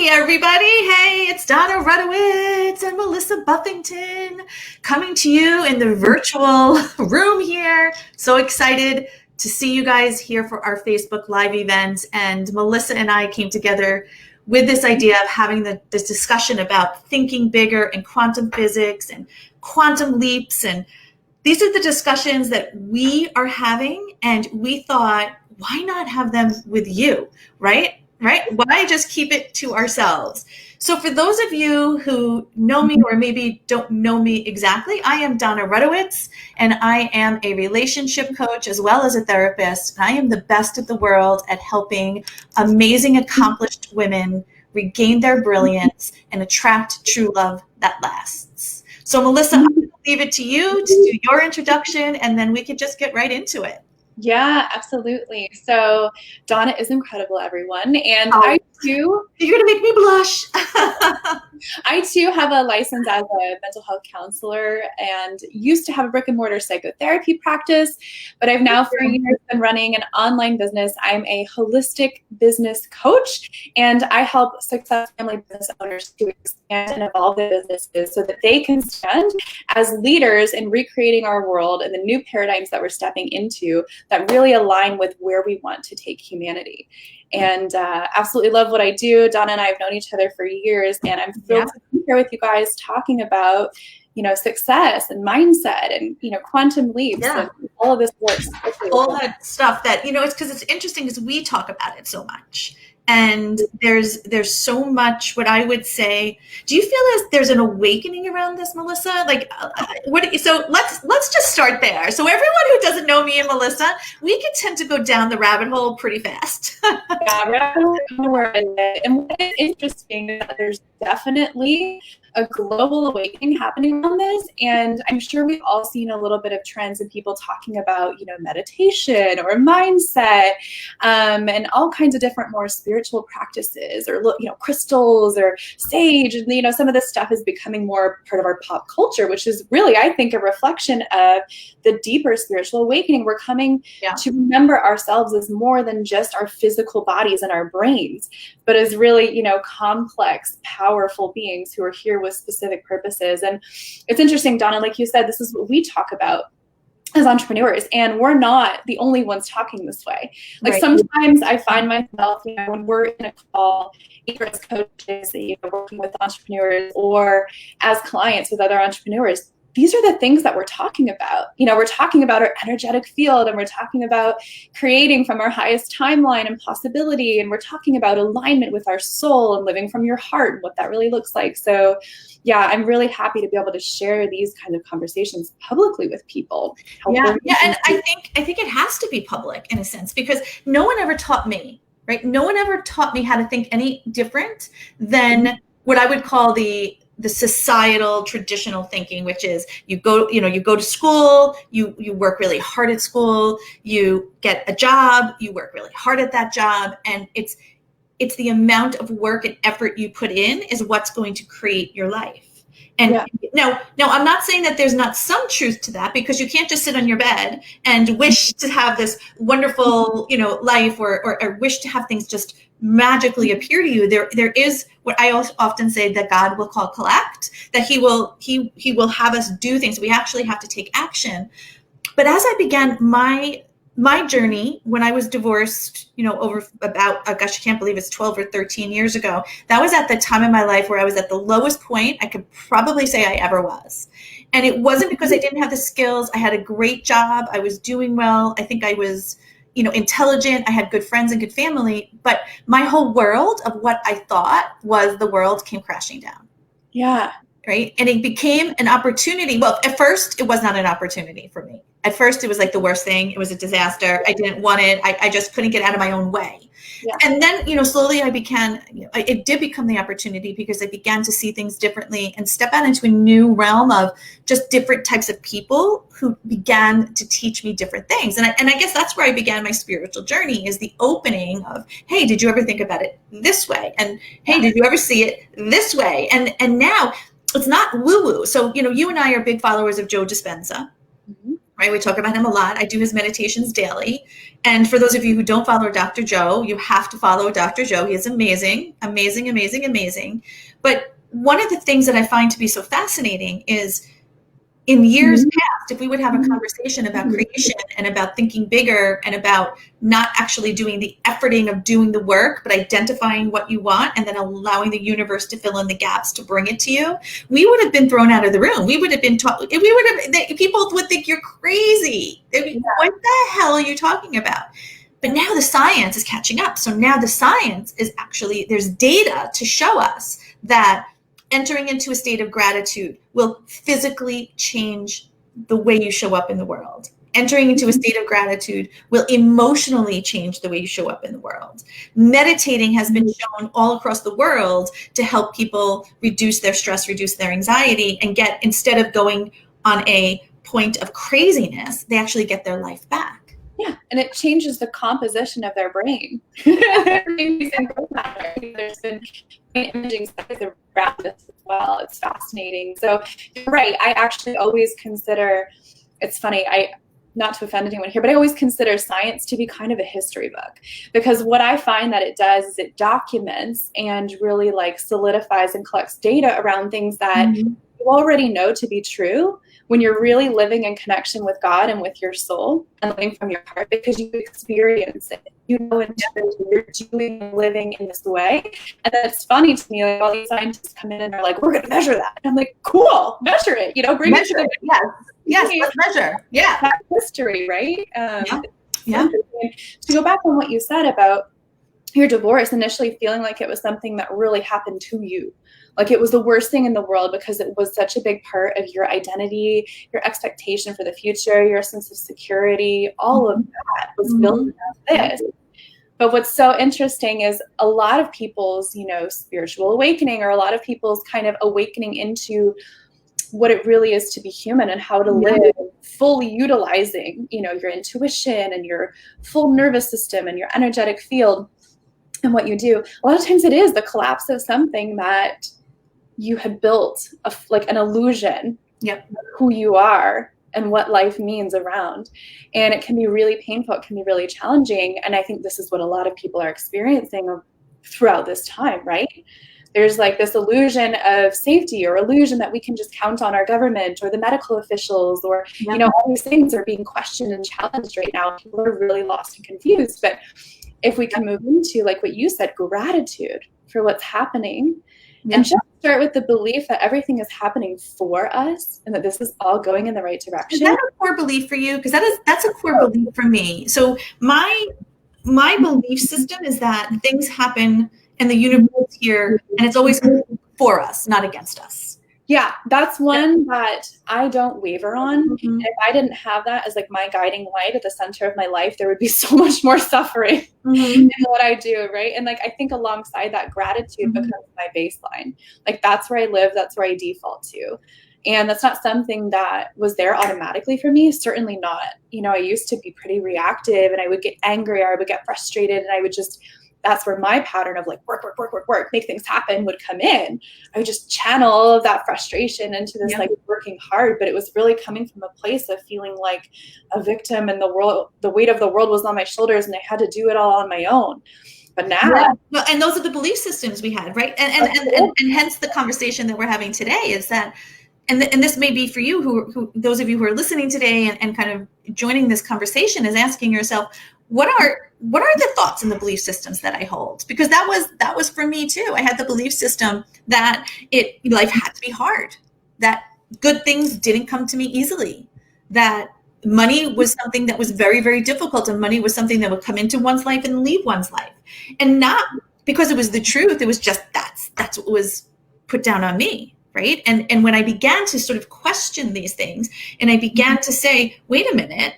Everybody. Hey, it's Dona Rutowicz and Melissa Buffington coming to you in the virtual room here. So excited to see you guys here for our Facebook Live event. And Melissa and I came together with this idea of having this discussion about thinking bigger and quantum physics and quantum leaps. And these are the discussions that we are having. And we thought, why not have them with you, right? Why just keep it to ourselves? So for those of you who know me or maybe don't know me exactly, I am Dona Rutowicz, and I am a relationship coach as well as a therapist. I am the best of the world at helping amazing, accomplished women regain their brilliance and attract true love that lasts. So Melissa, I'm going to leave it to you to do your introduction, and then we could just get right into it. Yeah, absolutely. So Dona is incredible, everyone. And I too... You're going to make me blush. I too have a license as a mental health counselor and used to have a brick and mortar psychotherapy practice, but I've now for years been running an online business. I'm a holistic business coach, and I help successful family business owners to expand and evolve their businesses so that they can stand as leaders in recreating our world and the new paradigms that we're stepping into that really align with where we want to take humanity. And absolutely love what I do. Dona and I have known each other for years, and I'm thrilled to be here with you guys talking about, success and mindset and, quantum leaps and all of this work. All that stuff that, it's because it's interesting because we talk about it so much. And there's so much, what I would say, do you feel as there's an awakening around this, Melissa? So let's just start there. So everyone who doesn't know me and Melissa, we can tend to go down the rabbit hole pretty fast. And what is interesting is that there's definitely a global awakening happening on this. And I'm sure we've all seen a little bit of trends in people talking about, meditation or mindset, and all kinds of different more spiritual practices or, crystals or sage. And, some of this stuff is becoming more part of our pop culture, which is really, I think, a reflection of the deeper spiritual awakening. We're coming to remember ourselves as more than just our physical bodies and our brains, but as really, complex, powerful beings who are here with specific purposes. And it's interesting, Dona, like you said, this is what we talk about as entrepreneurs, and we're not the only ones talking this way. Sometimes I find myself, when we're in a call, either as coaches, working with entrepreneurs, or as clients with other entrepreneurs, these are the things that we're talking about. We're talking about our energetic field, and we're talking about creating from our highest timeline and possibility. And we're talking about alignment with our soul and living from your heart and what that really looks like. So yeah, I'm really happy to be able to share these kinds of conversations publicly with people. And I think it has to be public in a sense, because no one ever taught me, right? No one ever taught me how to think any different than what I would call the societal traditional thinking, which is you go to school, you work really hard at school, you get a job, you work really hard at that job, and it's the amount of work and effort you put in is what's going to create your life. And now I'm not saying that there's not some truth to that, because you can't just sit on your bed and wish to have this wonderful, life or wish to have things just magically appear to you. There is what I also often say that God will call collect, that he will have us do things. We actually have to take action. But as I began my journey, when I was divorced, over about, I can't believe it's 12 or 13 years ago, that was at the time in my life where I was at the lowest point I could probably say I ever was. And it wasn't because I didn't have the skills. I had a great job. I was doing well. I think I was, intelligent. I had good friends and good family, but my whole world of what I thought was the world came crashing down. Yeah. Right. And it became an opportunity. Well, at first it was not an opportunity for me. At first it was like the worst thing. It was a disaster. I didn't want it. I just couldn't get out of my own way. Yeah. And then, slowly I began, it did become the opportunity because I began to see things differently and step out into a new realm of just different types of people who began to teach me different things. And I guess that's where I began my spiritual journey, is the opening of, hey, did you ever think about it this way? And hey, did you ever see it this way? And now it's not woo-woo. So, you and I are big followers of Joe Dispenza. right? We talk about him a lot. I do his meditations daily. And for those of you who don't follow Dr. Joe, you have to follow Dr. Joe. He is amazing, amazing, amazing, amazing. But one of the things that I find to be so fascinating is in years past, if we would have a conversation about creation and about thinking bigger and about not actually doing the efforting of doing the work, but identifying what you want and then allowing the universe to fill in the gaps to bring it to you, we would have been thrown out of the room. We would have been taught, people would think you're crazy. What the hell are you talking about? But now the science is catching up. So now the science is actually, there's data to show us that entering into a state of gratitude will physically change the way you show up in the world. Entering into a state of gratitude will emotionally change the way you show up in the world. Meditating has been shown all across the world to help people reduce their stress, reduce their anxiety, and get, instead of going on a point of craziness, they actually get their life back. Yeah, and it changes the composition of their brain. There's been imaging studies around this as well. It's fascinating. So you're right. I actually always consider, it's funny, not to offend anyone here, but I always consider science to be kind of a history book, because what I find that it does is it documents and really like solidifies and collects data around things that you already know to be true when you're really living in connection with God and with your soul and living from your heart, because you experience it. You know intuitively you're doing and living in this way. And then it's funny to me, like all these scientists come in and are like, we're going to measure that. And I'm like, cool, measure it, bring measure it. Yes, let's measure. Yeah. That's history, right? Yeah. To go back on what you said about your divorce, initially feeling like it was something that really happened to you. Like it was the worst thing in the world because it was such a big part of your identity, your expectation for the future, your sense of security, all of that was built around this. But what's so interesting is a lot of people's, spiritual awakening, or a lot of people's kind of awakening into what it really is to be human and how to live fully utilizing, your intuition and your full nervous system and your energetic field and what you do. A lot of times it is the collapse of something that you had built, like an illusion of who you are and what life means around. And it can be really painful. It can be really challenging. And I think this is what a lot of people are experiencing throughout this time, right? There's like this illusion of safety, or illusion that we can just count on our government or the medical officials, or, all these things are being questioned and challenged right now. People are really lost and confused. But if we can move into, like what you said, gratitude for what's happening, and just start with the belief that everything is happening for us and that this is all going in the right direction. Is that a core belief for you? Because that's a core belief for me. So my belief system is that things happen and the universe is here, and it's always for us, not against us. Yeah, that's one that I don't waver on. And if I didn't have that as like my guiding light at the center of my life, there would be so much more suffering in what I do, right? And like I think alongside that, gratitude becomes my baseline. Like that's where I live, that's where I default to. And that's not something that was there automatically for me. Certainly not. I used to be pretty reactive, and I would get angry, or I would get frustrated, and I would just, that's where my pattern of like work, make things happen would come in. I would just channel all of that frustration into this like working hard, but it was really coming from a place of feeling like a victim, and the weight of the world was on my shoulders, and I had to do it all on my own. But now, well, and those are the belief systems we had, right? And hence the conversation that we're having today is that, and this may be for you, who those of you who are listening today and kind of joining this conversation, is asking yourself, what are the thoughts and the belief systems that I hold? Because that was for me too. I had the belief system that life had to be hard, that good things didn't come to me easily, that money was something that was very, very difficult, and money was something that would come into one's life and leave one's life. And not because it was the truth, it was just that's what was put down on me, right? And when I began to sort of question these things, and I began to say, wait a minute,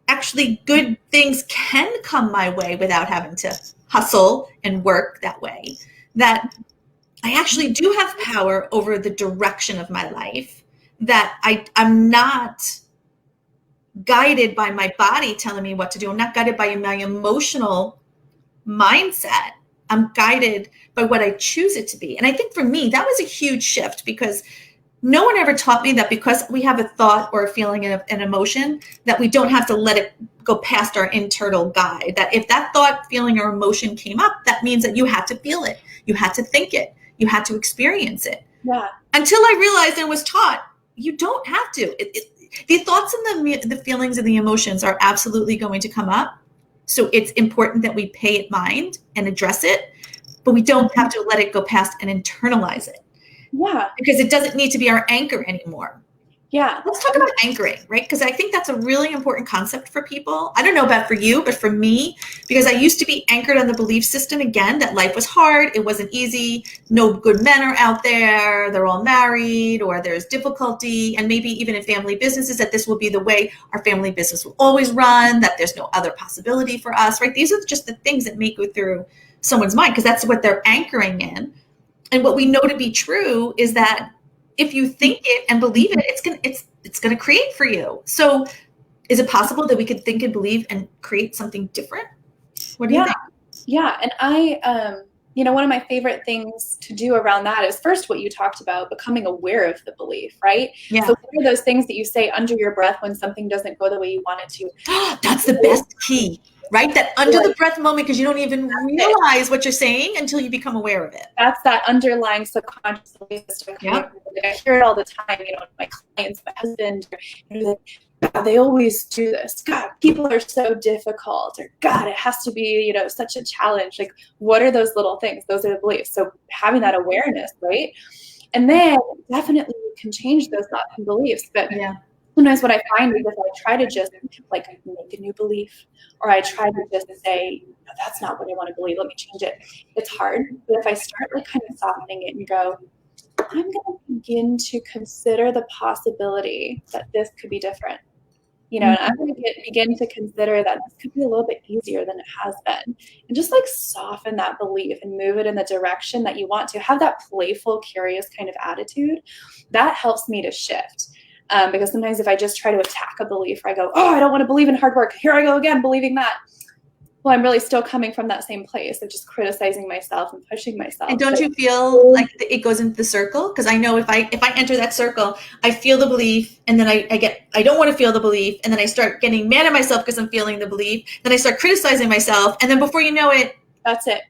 actually good things can come my way without having to hustle and work that way, that I actually do have power over the direction of my life, that I'm not guided by my body telling me what to do. I'm not guided by my emotional mindset. I'm guided by what I choose it to be. And I think for me, that was a huge shift, because no one ever taught me that because we have a thought or a feeling and an emotion, that we don't have to let it go past our internal guide. That if that thought, feeling, or emotion came up, that means that you had to feel it, you had to think it, you had to experience it. Yeah. Until I realized and was taught, you don't have to. The thoughts and the feelings and the emotions are absolutely going to come up. So it's important that we pay it mind and address it, but we don't have to let it go past and internalize it. Yeah. Because it doesn't need to be our anchor anymore. Yeah. Let's talk about anchoring, right? Because I think that's a really important concept for people. I don't know about for you, but for me, because I used to be anchored on the belief system, again, that life was hard, it wasn't easy, no good men are out there, they're all married, or there's difficulty, and maybe even in family businesses, that this will be the way our family business will always run, that there's no other possibility for us, right? These are just the things that may go through someone's mind, because that's what they're anchoring in. And what we know to be true is that if you think it and believe it, it's gonna create for you. So is it possible that we could think and believe and create something different? What do you think? Yeah. And I, one of my favorite things to do around that is first what you talked about, becoming aware of the belief, right? Yeah. So what are those things that you say under your breath when something doesn't go the way you want it to? That's the best key. Right? That under the breath moment, because you don't even realize what you're saying until you become aware of it. That's that underlying subconscious belief system. Yeah. I hear it all the time, my clients, my husband, God, they always do this. God, people are so difficult, or God, it has to be, such a challenge. Like, what are those little things? Those are the beliefs. So having that awareness, right? And then definitely you can change those thoughts and beliefs. But sometimes what I find is if I try to just make a new belief, or I try to just say, no, that's not what I want to believe, let me change it. It's hard. But if I start kind of softening it and go, I'm going to begin to consider the possibility that this could be different. And I'm going to begin to consider that this could be a little bit easier than it has been. And just soften that belief and move it in the direction that you want to. Have that playful, curious kind of attitude. That helps me to shift. Because sometimes if I just try to attack a belief, or I go, oh, I don't want to believe in hard work, here I go again believing that. Well, I'm really still coming from that same place of just criticizing myself and pushing myself. And don't you feel like it goes into the circle? Because I know if I enter that circle, I feel the belief, and then I don't want to feel the belief, and then I start getting mad at myself because I'm feeling the belief. Then I start criticizing myself, and then before you know it, that's it.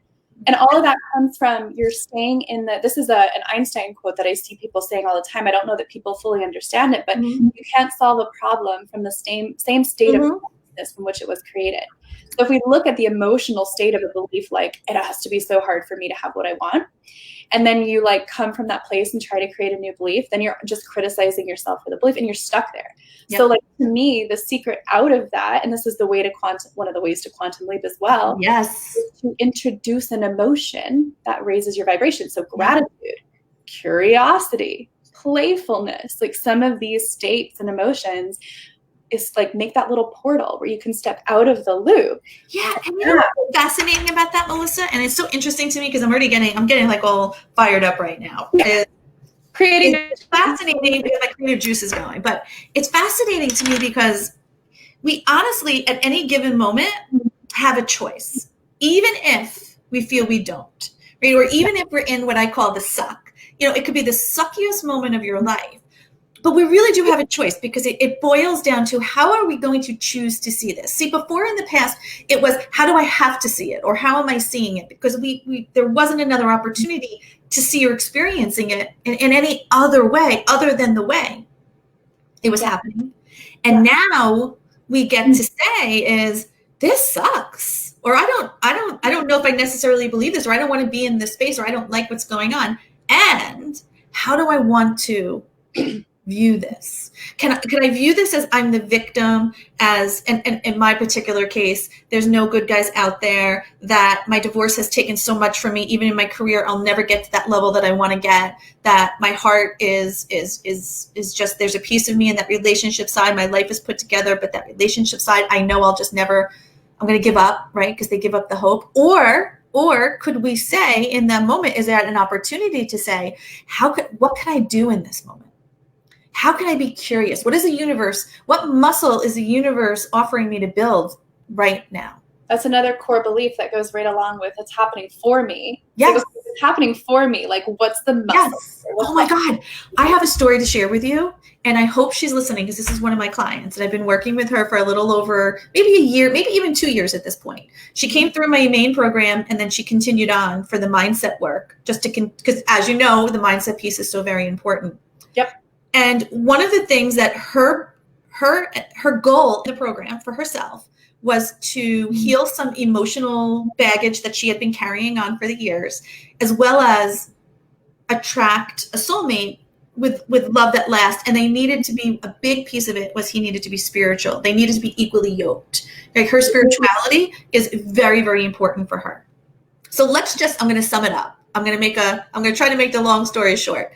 And all of that comes from you're staying in this is an Einstein quote that I see people saying all the time. I don't know that people fully understand it, but you can't solve a problem from the same state of consciousness from which it was created. So if we look at the emotional state of a belief, like it has to be so hard for me to have what I want, and then you come from that place and try to create a new belief, then you're just criticizing yourself for the belief and you're stuck there. Yep. So to me, the secret out of that, and this is the way to one of the ways to quantum leap as well, is to introduce an emotion that raises your vibration. So gratitude, curiosity, playfulness, some of these states and emotions is make that little portal where you can step out of the loop. Yeah. And you know what's fascinating about that, Melissa? And it's so interesting to me because I'm getting all fired up right now. Yeah. It's fascinating because my creative juice is going, but it's fascinating to me because we honestly, at any given moment, have a choice, even if we feel we don't, right? Or even if we're in what I call the suck. It could be the suckiest moment of your life. But we really do have a choice because it boils down to how are we going to choose to see this? See, before in the past, it was how do I have to see it or how am I seeing it? Because there wasn't another opportunity to see or experiencing it in any other way other than the way it was happening. And now we get to say is this sucks, or I don't know if I necessarily believe this, or I don't want to be in this space, or I don't like what's going on. And how do I want to view this? Can I view this as I'm the victim, as and in my particular case, there's no good guys out there, that my divorce has taken so much from me, even in my career, I'll never get to that level that I want to get, that my heart is just, there's a piece of me in that relationship side, my life is put together, but that relationship side, I know I'll just never, I'm going to give up, right? Because they give up the hope. Or could we say in that moment, is there an opportunity to say, what can I do in this moment? How can I be curious? What muscle is the universe offering me to build right now? That's another core belief that goes right along with it's happening for me. Yes. So happening for me? Like, what's the muscle? Yes. Oh my God. I have a story to share with you. And I hope she's listening, because this is one of my clients. And I've been working with her for a little over maybe a year, maybe even 2 years at this point. She came through my main program, and then she continued on for the mindset work, just to, because as you know, the mindset piece is so very important. Yep. And one of the things that her goal in the program for herself was to heal some emotional baggage that she had been carrying on for the years, as well as attract a soulmate with love that lasts. And they needed to be, a big piece of it was he needed to be spiritual. They needed to be equally yoked. Like, her spirituality is very, very important for her. So I'm going to sum it up. I'm going to try to make the long story short.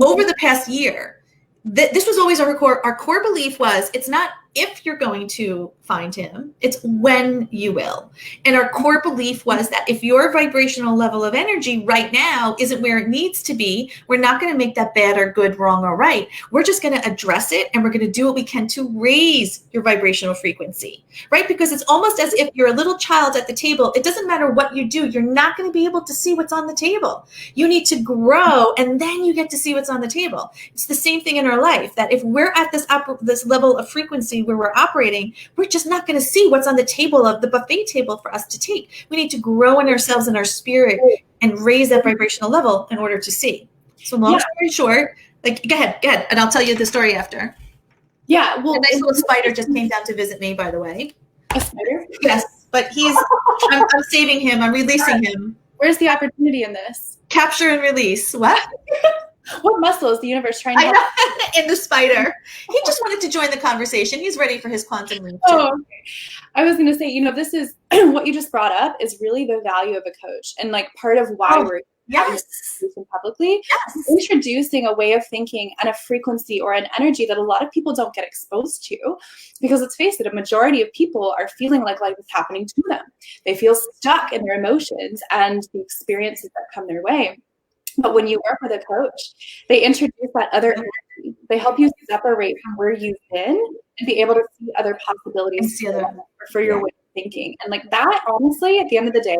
Over the past year, this was always our core belief was, it's not if you're going to find him, it's when you will. And our core belief was that if your vibrational level of energy right now isn't where it needs to be, we're not going to make that bad or good, wrong or right. We're just going to address it, and we're going to do what we can to raise your vibrational frequency, right? Because it's almost as if you're a little child at the table. It doesn't matter what you do. You're not going to be able to see what's on the table. You need to grow, and then you get to see what's on the table. It's the same thing in our life, that if we're at this level of frequency where we're operating, we're just not going to see what's on the table of the buffet table for us to take. We need to grow in ourselves and our spirit and raise that vibrational level in order to see. So long story short, like, go ahead, and I'll tell you the story after. Yeah, well, a nice little spider just came down to visit me, by the way. A spider? Yes, but I'm saving him. I'm releasing him. Where's the opportunity in this? Capture and release. What? What muscle is the universe trying to help? In the spider. He just wanted to join the conversation. He's ready for his quantum leap. Oh, okay. I was going to say, this is what you just brought up is really the value of a coach, and like part of why we're having this conversation publicly. Yes. Introducing a way of thinking and a frequency or an energy that a lot of people don't get exposed to, because let's face it, a majority of people are feeling like life is happening to them. They feel stuck in their emotions and the experiences that come their way. But when you work with a coach, they introduce that other energy. They help you separate from where you've been and be able to see other possibilities for your way of thinking. And like that, honestly, at the end of the day,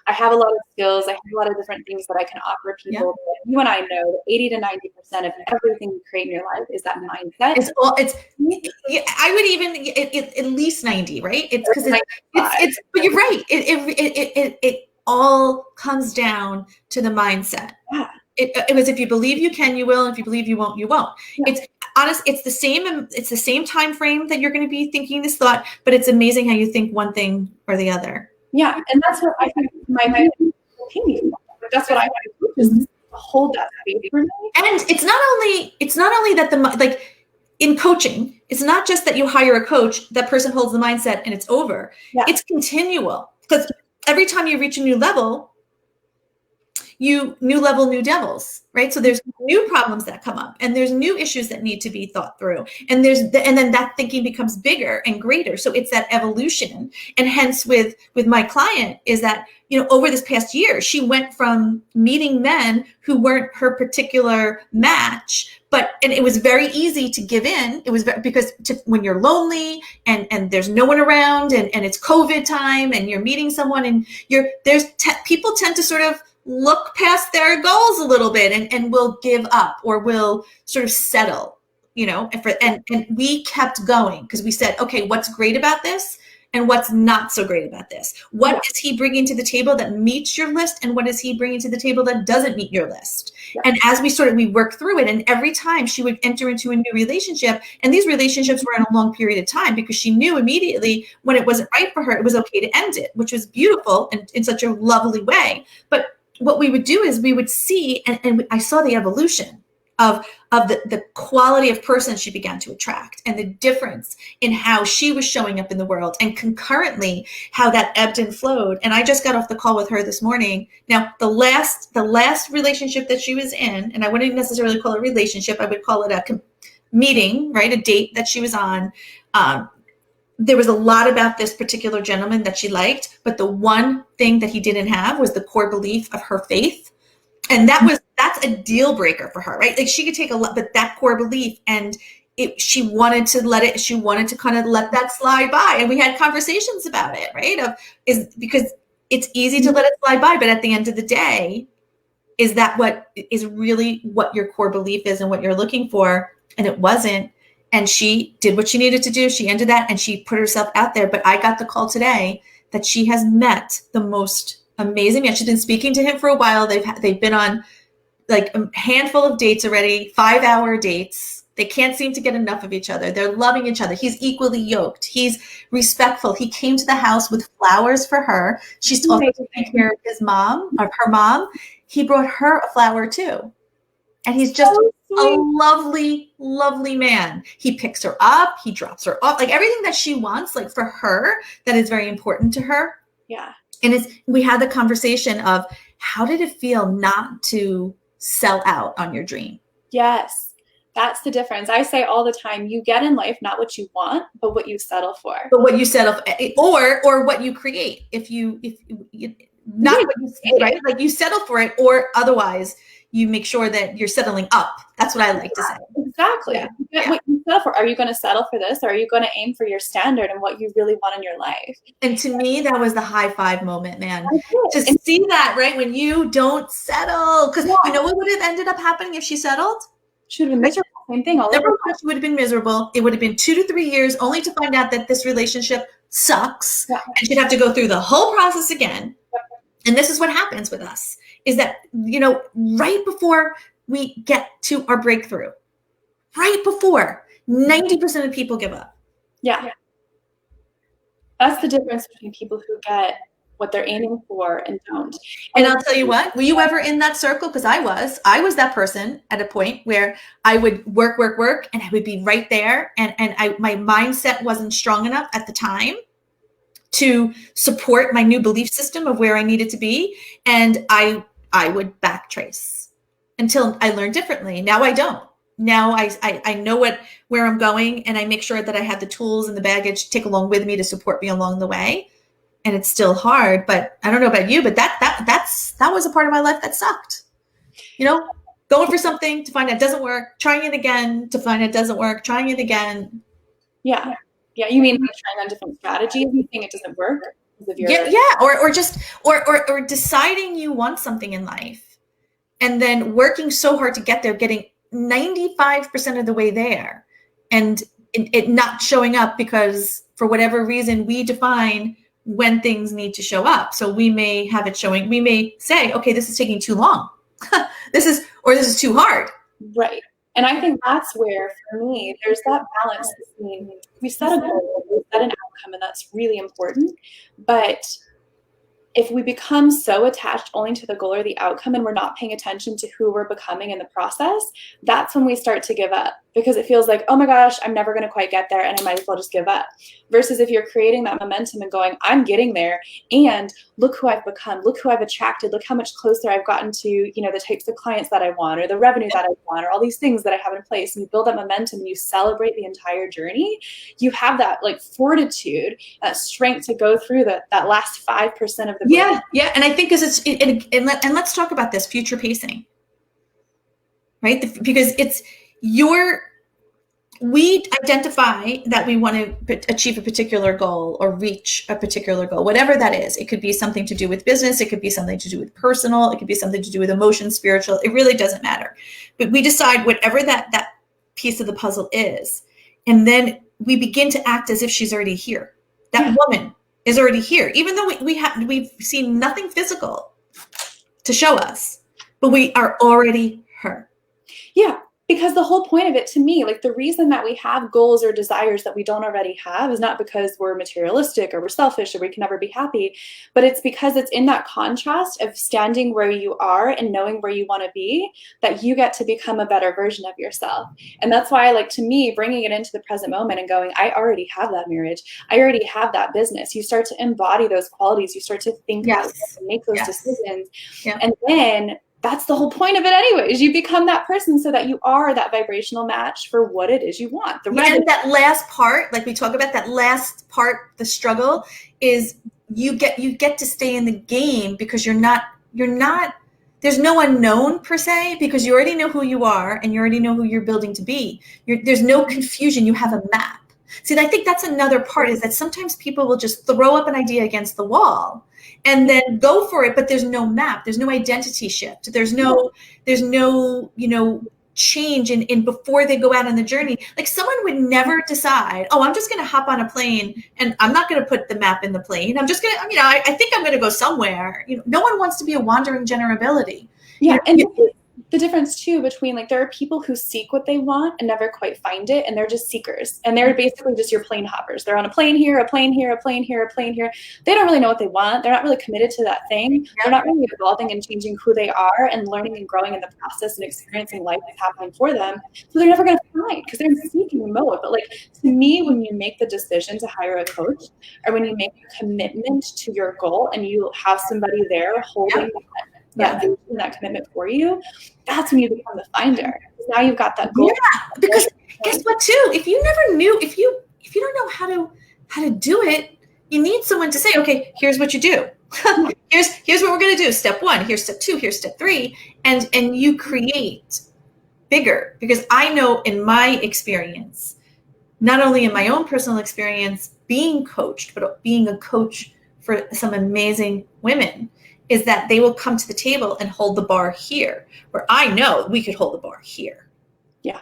I have a lot of skills. I have a lot of different things that I can offer people. Yeah. But you and I know 80 to 90% of everything you create in your life is that mindset. I would even at least 90, right? It's because but you're right. It all comes down to the mindset. Yeah. It was, if you believe you can, you will. And if you believe you won't, you won't. Yeah. It's honest. It's the same time frame that you're going to be thinking this thought, but it's amazing how you think one thing or the other. Yeah. And that's what I think my opinion. That's what I want to do, is hold that space for me. And it's not only that in coaching, it's not just that you hire a coach, that person holds the mindset and it's over. Yeah. It's continual, because every time you reach a new level, new devils, right? So there's new problems that come up, and there's new issues that need to be thought through. And then that thinking becomes bigger and greater. So it's that evolution. And hence with my client is that, over this past year, she went from meeting men who weren't her particular match, and it was very easy to give in. It was because when you're lonely and there's no one around and it's COVID time and you're meeting someone and people tend to sort of look past their goals a little bit and will give up or will sort of settle, and we kept going because we said, okay, what's great about this and what's not so great about this? What is he bringing to the table that meets your list, and what is he bringing to the table that doesn't meet your list? Yeah. And as we worked through it, and every time she would enter into a new relationship, and these relationships were in a long period of time because she knew immediately when it wasn't right for her, it was okay to end it, which was beautiful and in such a lovely way. But what we would do is we would see, and I saw the evolution of the quality of person she began to attract, and the difference in how she was showing up in the world, and concurrently how that ebbed and flowed. And I just got off the call with her this morning. Now, the last relationship that she was in, and I wouldn't necessarily call it a relationship, I would call it a meeting, right? A date that she was on. There was a lot about this particular gentleman that she liked, but the one thing that he didn't have was the core belief of her faith. And that's a deal breaker for her, right? Like, she could take a lot, but that core belief, and she wanted to kind of let that slide by. And we had conversations about it, right? Because it's easy to let it slide by, but at the end of the day, Is that what is really what your core belief is and what you're looking for? And it wasn't. And she did what she needed to do. She ended that and she put herself out there. But I got the call today that she has met the most amazing man. She's been speaking to him for a while. They've been on like a handful of dates already, 5-hour dates. They can't seem to get enough of each other. They're loving each other. He's equally yoked. He's respectful. He came to the house with flowers for her. She's also taking care of his mom, of her mom. He brought her a flower too. And he's just a lovely, lovely man. He picks her up. He drops her off. Like everything that she wants, like for her, that is very important to her. Yeah. And we had the conversation of how did it feel not to sell out on your dream? Yes. That's the difference. I say all the time, you get in life not what you want, but what you settle for. But what you settle for, or what you create. If you not what you say, right? Like you settle for it, or otherwise you make sure that you're settling up. That's what I like to say. Exactly. Yeah. You get what you settle for. Are you going to settle for this, or are you going to aim for your standard and what you really want in your life? And to me, that was the high five moment, man. To see that, right? When you don't settle, because you know what would have ended up happening if she settled? She would have been miserable. Same thing. Number one, she would have been miserable. It would have been 2 to 3 years only to find out that this relationship sucks. Yeah. And she'd have to go through the whole process again. Yeah. And this is what happens with us, is that, right before we get to our breakthrough, right before, 90% of people give up. Yeah. That's the difference between people who get what they're aiming for and don't. And I'll tell you what, were you ever in that circle? Because I was that person at a point where I would work, and I would be right there. And my mindset wasn't strong enough at the time to support my new belief system of where I needed to be. And I would backtrace until I learned differently. Now I don't. Now I know where I'm going, and I make sure that I have the tools and the baggage to take along with me to support me along the way. And it's still hard, but I don't know about you, but that was a part of my life that sucked. Going for something to find out it doesn't work, trying it again to find it doesn't work, trying it again. Yeah. Yeah. You mean like trying on different strategies and think it doesn't work? Or deciding you want something in life and then working so hard to get there, getting 95% of the way there, and it not showing up because for whatever reason we define when things need to show up. So we may have it showing, we may say, okay, this is taking too long. This is too hard. Right. And I think that's where, for me, there's that balance between we set a goal, we set an outcome, and that's really important. But if we become so attached only to the goal or the outcome and we're not paying attention to who we're becoming in the process, that's when we start to give up, because it feels like, oh my gosh, I'm never going to quite get there and I might as well just give up. Versus if you're creating that momentum and going, I'm getting there, and look who I've become, look who I've attracted, look how much closer I've gotten to, the types of clients that I want, or the revenue that I want, or all these things that I have in place, and you build that momentum and you celebrate the entire journey, you have that like fortitude, that strength to go through that last 5% of the growth. Yeah. And I think and let's talk about this future pacing, right? Because we identify that we want to achieve a particular goal or reach a particular goal, whatever that is. It could be something to do with business. It could be something to do with personal. It could be something to do with emotion, spiritual. It really doesn't matter. But we decide whatever that piece of the puzzle is. And then we begin to act as if she's already here. That woman is already here, even though we've seen nothing physical to show us, but we are already her. Yeah. Because the whole point of it, to me, like the reason that we have goals or desires that we don't already have is not because we're materialistic or we're selfish or we can never be happy, but it's because it's in that contrast of standing where you are and knowing where you want to be, that you get to become a better version of yourself. And that's why, like, to me, bringing it into the present moment and going, I already have that marriage. I already have that business. You start to embody those qualities. You start to think about it and make those decisions. Yeah. And then that's the whole point of it anyways. You become that person so that you are that vibrational match for what it is you want. And that last part, like we talk about, that last part, the struggle, is you get to stay in the game because you're not, there's no unknown per se, because you already know who you are and you already know who you're building to be. There's no confusion. You have a map. See, I think that's another part, is that sometimes people will just throw up an idea against the wall and then go for it. But there's no map. There's no identity shift. There's no, change in before they go out on the journey. Like someone would never decide, oh, I'm just going to hop on a plane and I'm not going to put the map in the plane. I'm just going to, I think I'm going to go somewhere. No one wants to be a wandering generability. Yeah. And the difference too between like there are people who seek what they want and never quite find it, and they're just seekers, and they're basically just your plane hoppers. They're on a plane here, a plane here, a plane here, a plane here. They don't really know what they want. They're not really committed to that thing. They're not really evolving and changing who they are and learning and growing in the process and experiencing life that's happening for them. So they're never going to find, because they're in seeking mode. But like to me, when you make the decision to hire a coach, or when you make a commitment to your goal and you have somebody there holding that vision, that commitment for you, that's when you become the finder. Now you've got that goal. Yeah, because guess what too? If you never knew, if you don't know how to do it, you need someone to say, okay, here's what you do. here's what we're going to do. Step 1, here's step 2, here's step 3, and you create bigger. Because I know in my experience, not only in my own personal experience being coached, but being a coach for some amazing women, is that they will come to the table and hold the bar here, where I know we could hold the bar here. Yeah,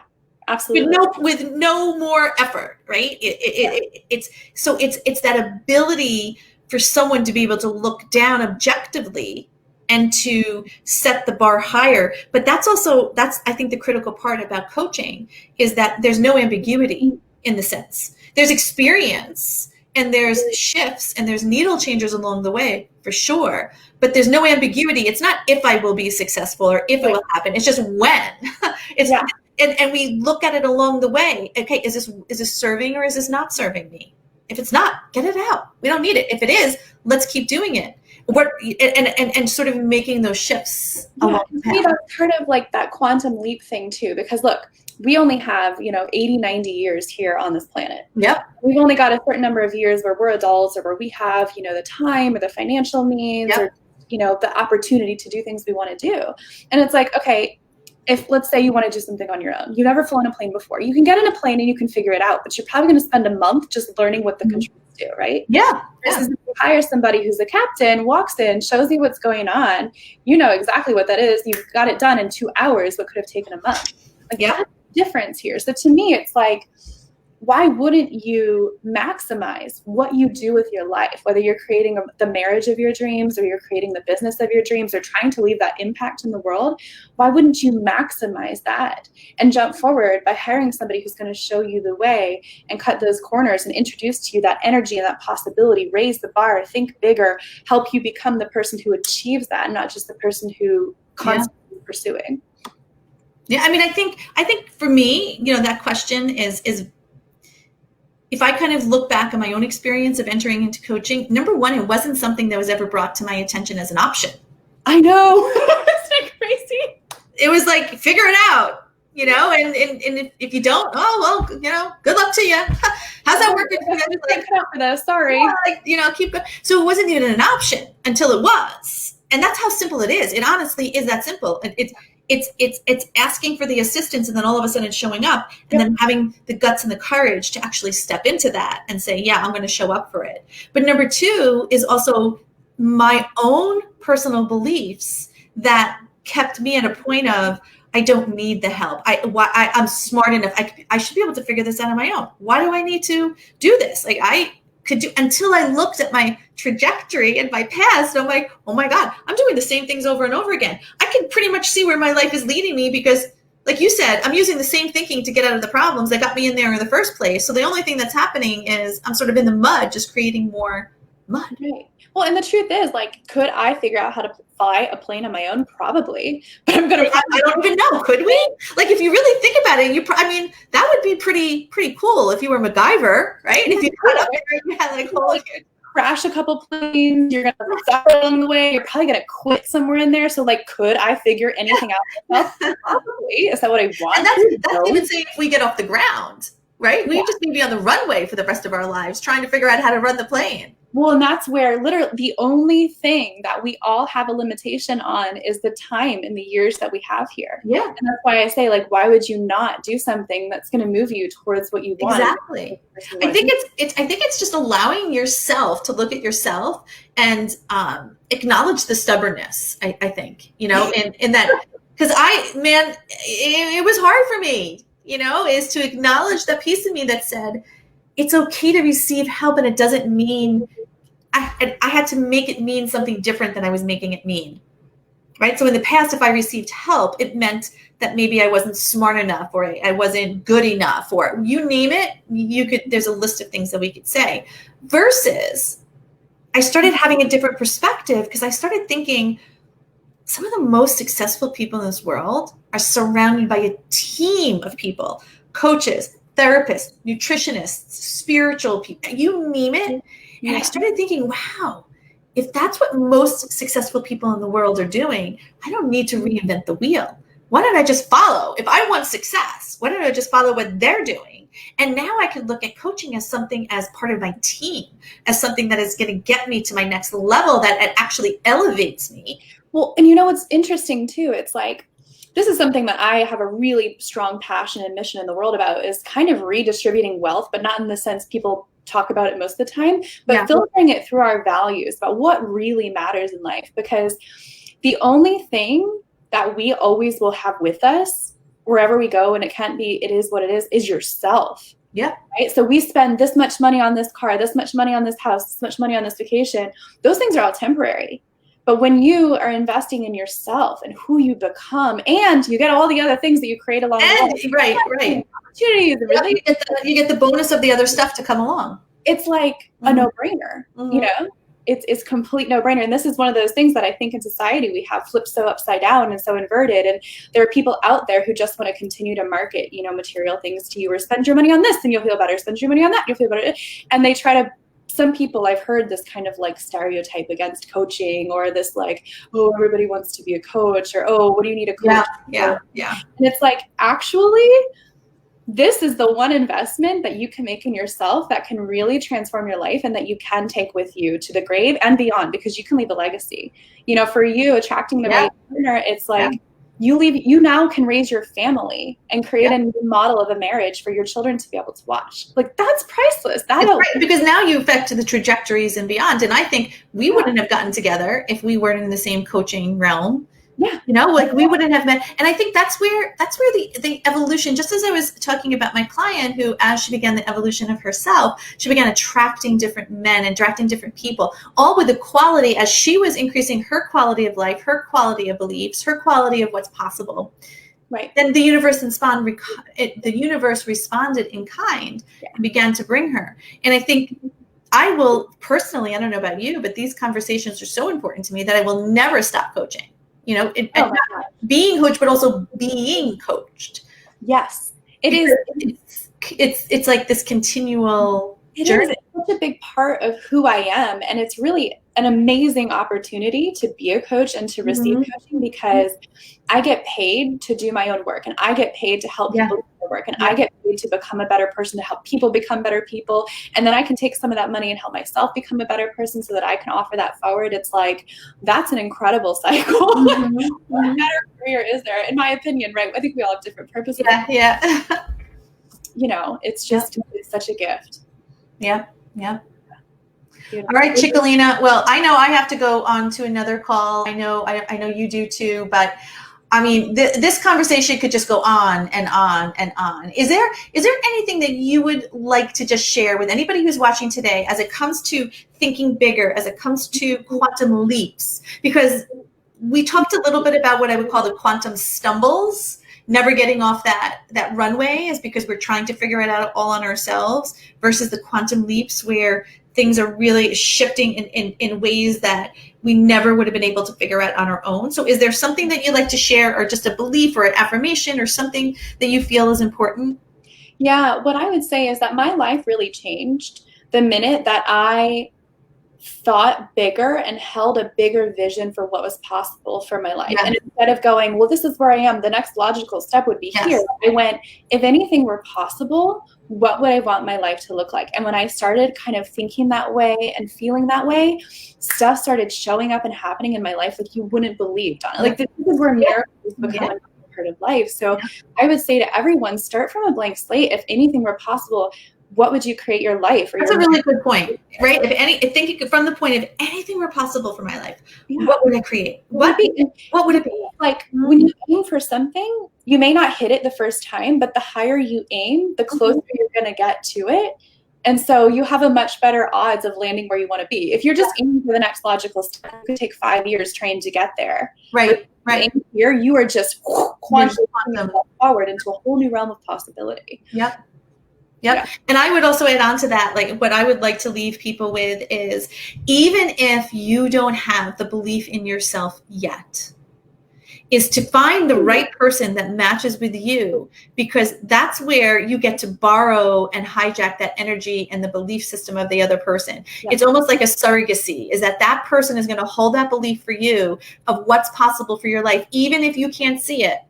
absolutely. With no more effort, right? It's that ability for someone to be able to look down objectively and to set the bar higher. But that's I think the critical part about coaching is that there's no ambiguity in the sense. There's experience and there's shifts and there's needle changers along the way for sure. But there's no ambiguity. It's not if I will be successful or if it will happen. It's just when. And we look at it along the way. Okay, is this serving or is this not serving me? If it's not, get it out. We don't need it. If it is, let's keep doing it. And sort of making those shifts. Yeah, that's kind of like that quantum leap thing too. Because look, we only have, 80, 90 years here on this planet. Yep. We've only got a certain number of years where we're adults, or where we have, the time or the financial means, or the opportunity to do things we want to do. And it's like, okay, if let's say you want to do something on your own, you've never flown a plane before, you can get in a plane and you can figure it out, but you're probably going to spend a month just learning what the controls do, right? Yeah. Versus if you hire somebody who's the captain, walks in, shows you what's going on, you know exactly what that is. You've got it done in 2 hours, what could have taken a month. Like, that's the difference here. So to me, it's like, why wouldn't you maximize what you do with your life, whether you're creating the marriage of your dreams, or you're creating the business of your dreams, or trying to leave that impact in the world? Why wouldn't you maximize that and jump forward by hiring somebody who's going to show you the way and cut those corners and introduce to you that energy and that possibility, raise the bar, think bigger, help you become the person who achieves that, and not just the person who constantly pursuing. Yeah, I mean, I think for me, that question is if I kind of look back on my own experience of entering into coaching, number one, it wasn't something that was ever brought to my attention as an option. I know. Isn't it crazy? It was like, figure it out, and if you don't, oh, well, good luck to you. How's that working? Like, for this, sorry. Keep going. So it wasn't even an option until it was. And that's how simple it is. It honestly is that simple. It's asking for the assistance, and then all of a sudden it's showing up, and then having the guts and the courage to actually step into that and say, yeah, I'm going to show up for it. But number 2 is also my own personal beliefs that kept me at a point of, I don't need the help. I'm smart enough. I should be able to figure this out on my own. Why do I need to do this? Like I could do, until I looked at my trajectory and my past, and I'm like, oh my God, I'm doing the same things over and over again. I can pretty much see where my life is leading me, because like you said, I'm using the same thinking to get out of the problems that got me in there in the first place. So the only thing that's happening is I'm sort of in the mud, just creating more mud. Right. Well, and the truth is, like, could I figure out how to fly a plane on my own? Probably. But I don't even know. Could we? Like, if you really think about it, that would be pretty cool if you were MacGyver, right? If you got up there, you had like crash a couple planes, you're gonna suffer along the way, you're probably gonna quit somewhere in there. So like, could I figure anything out myself? Probably. Is that what I want? And that's even saying if we get off the ground. right? We just need to be on the runway for the rest of our lives trying to figure out how to run the plane. Well, and that's where literally the only thing that we all have a limitation on is the time and the years that we have here. Yeah. And that's why I say, like, why would you not do something that's going to move you towards what you want? Exactly. I think it's just allowing yourself to look at yourself and acknowledge the stubbornness. I think, in that, because it was hard for me, is to acknowledge that piece of me that said, it's okay to receive help, and it doesn't mean I had to make it mean something different than I was making it mean, right? So in the past, if I received help, it meant that maybe I wasn't smart enough, or I wasn't good enough, or you name it, there's a list of things that we could say. Versus, I started having a different perspective because I started thinking some of the most successful people in this world are surrounded by a team of people, coaches, therapists, nutritionists, spiritual people, you name it. And I started thinking, wow, if that's what most successful people in the world are doing, I don't need to reinvent the wheel. Why don't I just follow? If I want success, why don't I just follow what they're doing? And now I can look at coaching as something as part of my team, as something that is going to get me to my next level, that it actually elevates me. Well, and what's interesting too, it's like, this is something that I have a really strong passion and mission in the world about, is kind of redistributing wealth, but not in the sense people talk about it most of the time, but filtering it through our values about what really matters in life. Because the only thing that we always will have with us wherever we go, and it is what it is yourself. Yeah. Right. So we spend this much money on this car, this much money on this house, this much money on this vacation. Those things are all temporary. But when you are investing in yourself and who you become, and you get all the other things that you create along the way, right, opportunities, really, you get the bonus of the other stuff to come along. It's like a no-brainer. It's complete no-brainer. And this is one of those things that I think in society we have flipped so upside down and so inverted. And there are people out there who just want to continue to market, material things to you, or spend your money on this and you'll feel better. Spend your money on that, you'll feel better. And they try to. Some people, I've heard this kind of like stereotype against coaching, or this like, oh, everybody wants to be a coach, or, oh, what do you need a coach for? Yeah. And it's like, actually, this is the one investment that you can make in yourself that can really transform your life, and that you can take with you to the grave and beyond, because you can leave a legacy. For you, attracting the right partner, it's like, you now can raise your family and create a new model of a marriage for your children to be able to watch. Like, that's priceless. Because now you affect the trajectories and beyond. And I think we wouldn't have gotten together if we weren't in the same coaching realm. Yeah. We wouldn't have met. And I think that's where the evolution, just as I was talking about my client who, as she began the evolution of herself, she began attracting different men and attracting different people, all with the quality, as she was increasing her quality of life, her quality of beliefs, her quality of what's possible. Right. Then the universe responded in kind and began to bring her. And I think I will personally, I don't know about you, but these conversations are so important to me that I will never stop coaching. Being coached, but also being coached. Yes, it is. It's like this continual journey. It's such a big part of who I am, and it's really an amazing opportunity to be a coach and to receive coaching, because I get paid to do my own work, and I get paid to help people do their work, and I get paid to become a better person, to help people become better people. And then I can take some of that money and help myself become a better person so that I can offer that forward. It's like, that's an incredible cycle. What better career is there, in my opinion, right? I think we all have different purposes. Yeah. It's just it's such a gift. Yeah. All right, Ciccolina. Well, I know I have to go on to another call. I know you do too, but I mean, this conversation could just go on and on and on. Is there anything that you would like to just share with anybody who's watching today as it comes to thinking bigger, as it comes to quantum leaps? Because we talked a little bit about what I would call the quantum stumbles, never getting off that runway, is because we're trying to figure it out all on ourselves, versus the quantum leaps where things are really shifting in ways that we never would have been able to figure out on our own. So is there something that you'd like to share, or just a belief or an affirmation or something that you feel is important? Yeah, what I would say is that my life really changed the minute that I thought bigger and held a bigger vision for what was possible for my life. Yes. And instead of going, well, this is where I am, the next logical step would be Yes. here. I went, if anything were possible, what would I want my life to look like? And when I started kind of thinking that way and feeling that way, stuff started showing up and happening in my life like you wouldn't believe, Donna. Like this is where miracles become a part of life. So I would say to everyone, start from a blank slate. If anything were possible, what would you create your life? That's a really good point, right? If thinking from the point of anything were possible for my life, what would I create? What would it be? Like when you aim for something, you may not hit it the first time, but the higher you aim, the closer you're going to get to it. And so you have a much better odds of landing where you want to be. If you're just aiming for the next logical step, it could take 5 years trying to get there. Right. Here, you are just quantum forward into a whole new realm of possibility. Yep. And I would also add on to that, like what I would like to leave people with is, even if you don't have the belief in yourself yet, is to find the right person that matches with you, because that's where you get to borrow and hijack that energy and the belief system of the other person. Yeah. It's almost like a surrogacy, is that person is going to hold that belief for you of what's possible for your life, even if you can't see it.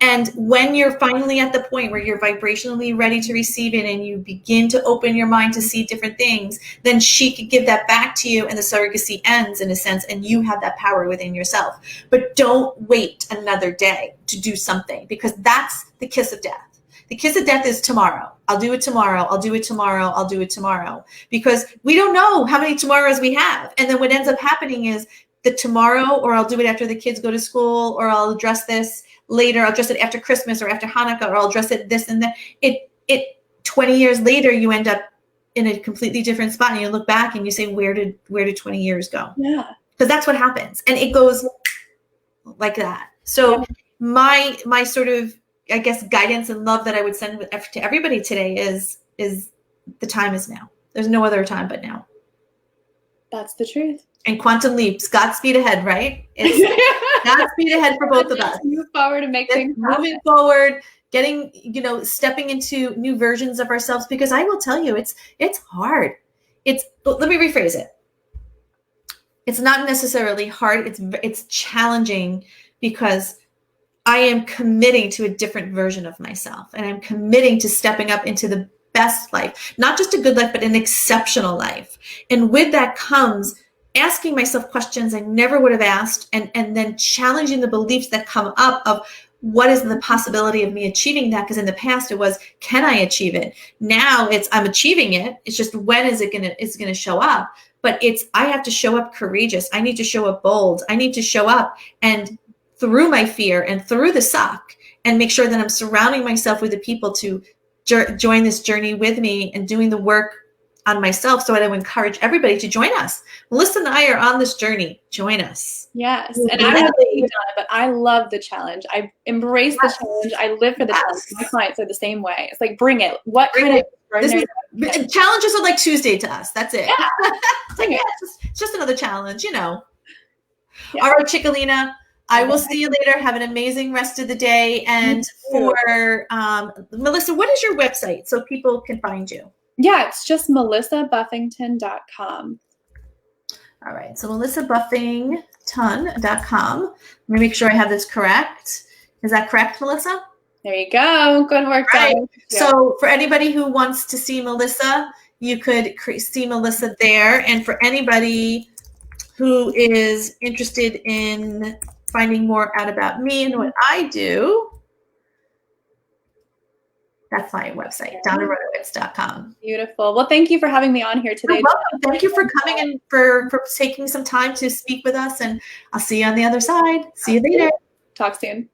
And when you're finally at the point where you're vibrationally ready to receive it and you begin to open your mind to see different things, then she could give that back to you and the surrogacy ends in a sense, and you have that power within yourself. But don't wait another day to do something, because that's the kiss of death. The kiss of death is tomorrow. I'll do it tomorrow. I'll do it tomorrow. I'll do it tomorrow. Because we don't know how many tomorrows we have. And then what ends up happening is the tomorrow, or I'll do it after the kids go to school, or I'll address this later, I'll dress it after Christmas or after Hanukkah, or I'll dress it this and that. It 20 years later, you end up in a completely different spot, and you look back and you say, where did 20 years go? Yeah. Because that's what happens. And it goes like that. So my sort of, I guess, guidance and love that I would send to everybody today is the time is now. There's no other time but now. That's the truth. And quantum leaps, Godspeed ahead, right? It's Godspeed ahead for both of us. Move forward and make things happen. Moving forward, getting, stepping into new versions of ourselves, because I will tell you, it's hard. Let me rephrase it. It's not necessarily hard. It's challenging, because I am committing to a different version of myself, and I'm committing to stepping up into the best life, not just a good life, but an exceptional life. And with that comes asking myself questions I never would have asked, and then challenging the beliefs that come up of what is the possibility of me achieving that? Because in the past it was, can I achieve it? Now it's, I'm achieving it. It's just, when is it gonna show up? But I have to show up courageous. I need to show up bold. I need to show up and through my fear and through the suck, and make sure that I'm surrounding myself with the people to join this journey with me and doing the work on myself. So I would encourage everybody to join us. Melissa and I are on this journey. Join us. Yes. And I haven't done it, but I love the challenge. I embrace the challenge. I live for the challenge. My clients are the same way. It's like, bring it. Challenges are like Tuesday to us. That's it. Yeah. It's just another challenge, Yeah. Yeah. All right, Chickalina. I will see you later. Have an amazing rest of the day. And for Melissa, what is your website so people can find you? Yeah, it's just melissabuffington.com. All right. So melissabuffington.com. Let me make sure I have this correct. Is that correct, Melissa? There you go. Good work, right. So for anybody who wants to see Melissa, you could see Melissa there. And for anybody who is interested in finding more out about me and what I do, that's my website, DonaRutowicz.com. Beautiful. Well, thank you for having me on here today. You're welcome. Thank you for coming and for taking some time to speak with us. And I'll see you on the other side. See you later. Talk soon.